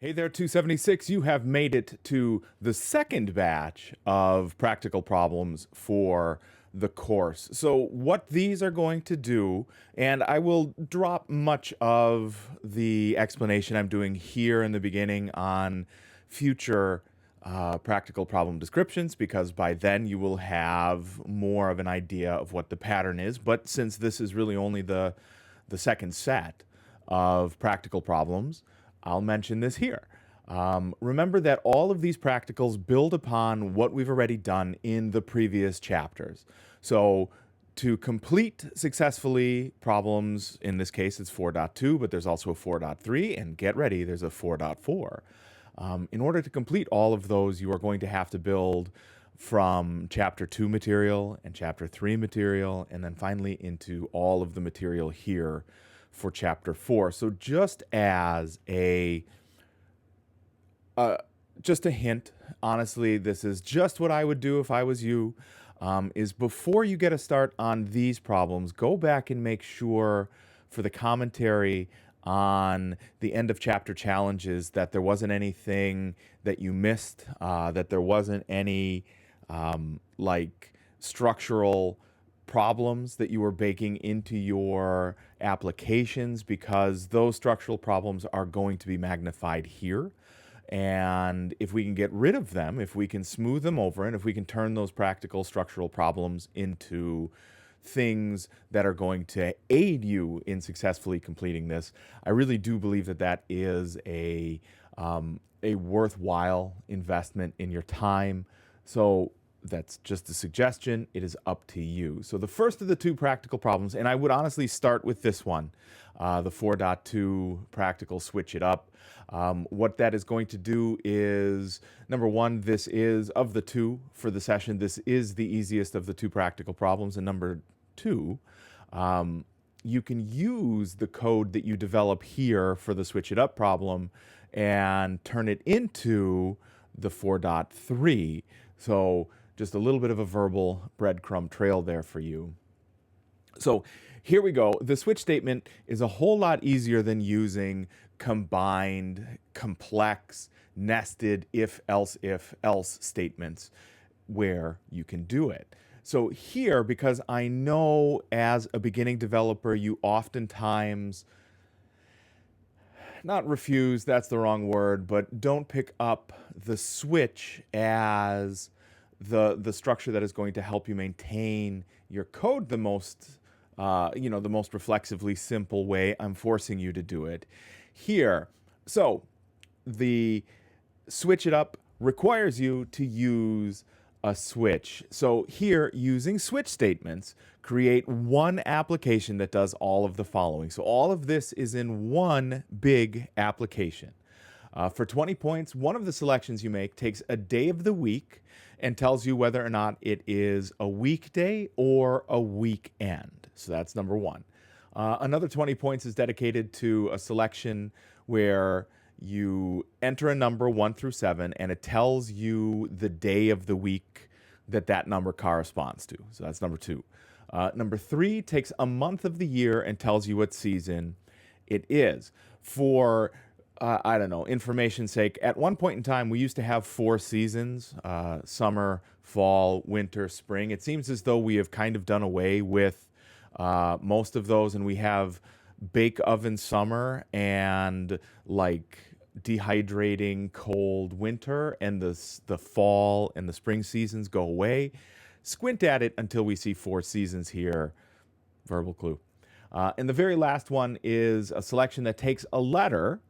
Hey there, 276. You have made it to the second batch of practical problems for the course. So, what these are going to do, and I will drop much of the explanation I'm doing here in the beginning on future practical problem descriptions, because by then you will have more of an idea of what the pattern is. But since this is really only the second set of practical problems, I'll mention this here. Remember that all of these practicals build upon what we've already done in the previous chapters. So to complete successfully problems, in this case it's 4.2, but there's also a 4.3, and get ready, there's a 4.4. In order to complete all of those, you are going to have to build from Chapter 2 material and Chapter 3 material, and then finally into all of the material here for Chapter 4. So just as just a hint, honestly, this is just what I would do if I was you, is before you get a start on these problems, go back and make sure for the commentary on the end of chapter challenges that there wasn't anything that you missed, that there wasn't any like structural problems that you were baking into your applications, because those structural problems are going to be magnified here. And if we can get rid of them, if we can smooth them over, and if we can turn those practical structural problems into things that are going to aid you in successfully completing this, I really do believe that that is a worthwhile investment in your time. So that's just a suggestion. It is up to you. So the first of the two practical problems, and I would honestly start with this one, the 4.2 practical switch it up. What that is going to do is, number one, this is, of the two for the session, this is the easiest of the two practical problems. And number two, you can use the code that you develop here for the switch it up problem and turn it into the 4.3. So just a little bit of a verbal breadcrumb trail there for you. So here we go. The switch statement is a whole lot easier than using combined, complex, nested if-else statements where you can do it. So here, because I know as a beginning developer, you oftentimes, not refuse, that's the wrong word, but don't pick up the switch as the structure that is going to help you maintain your code the most, the most reflexively simple way. I'm forcing you to do it here. So the switch it up requires you to use a switch. So here, using switch statements, create one application that does all of the following. So all of this is in one big application. For 20 points, one of the selections you make takes a day of the week and tells you whether or not it is a weekday or a weekend. So that's number one. Another 20 points is dedicated to a selection where you enter a number 1 through 7, and it tells you the day of the week that that number corresponds to. So that's number 2. Number 3 takes a month of the year and tells you what season it is. For I don't know, information's sake, at one point in time, we used to have 4 seasons, summer, fall, winter, spring. It seems as though we have kind of done away with most of those, and we have bake oven summer and like dehydrating cold winter, and the fall and the spring seasons go away. Squint at it until we see 4 seasons here. Verbal clue. And the very last one is a selection that takes a letter,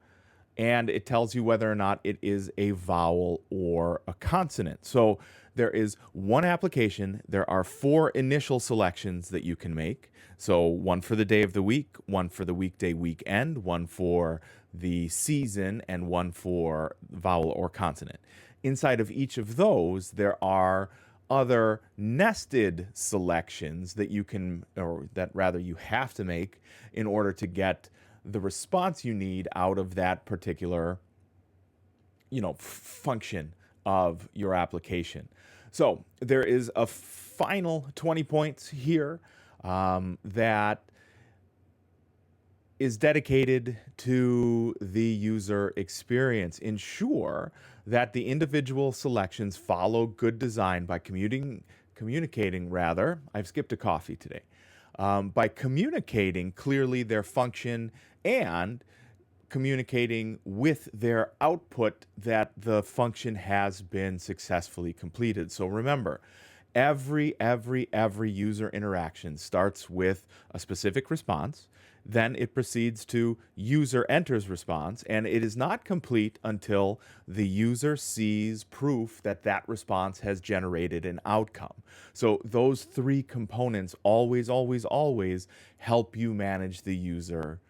and it tells you whether or not it is a vowel or a consonant. So there is one application. There are 4 initial selections that you can make. So one for the day of the week, one for the weekday weekend, one for the season, and one for vowel or consonant. Inside of each of those, there are other nested selections that you can, or that rather you have to make in order to get the response you need out of that particular, function of your application. So there is a final 20 points here that is dedicated to the user experience. Ensure that the individual selections follow good design by communicating rather, I've skipped a coffee today, by communicating clearly their function and communicating with their output that the function has been successfully completed. So remember, every user interaction starts with a specific response, then it proceeds to user enters response, and it is not complete until the user sees proof that that response has generated an outcome. So those three components always help you manage the user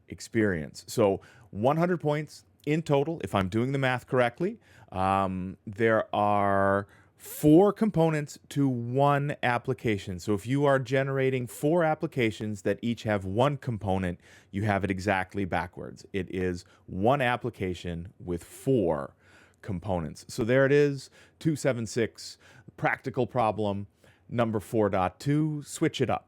experience. So 100 points in total, if I'm doing the math correctly. There are 4 components to one application. So if you are generating 4 applications that each have 1 component, you have it exactly backwards. It is 1 application with 4 components. So there it is, 276, practical problem number 4.2, switch it up.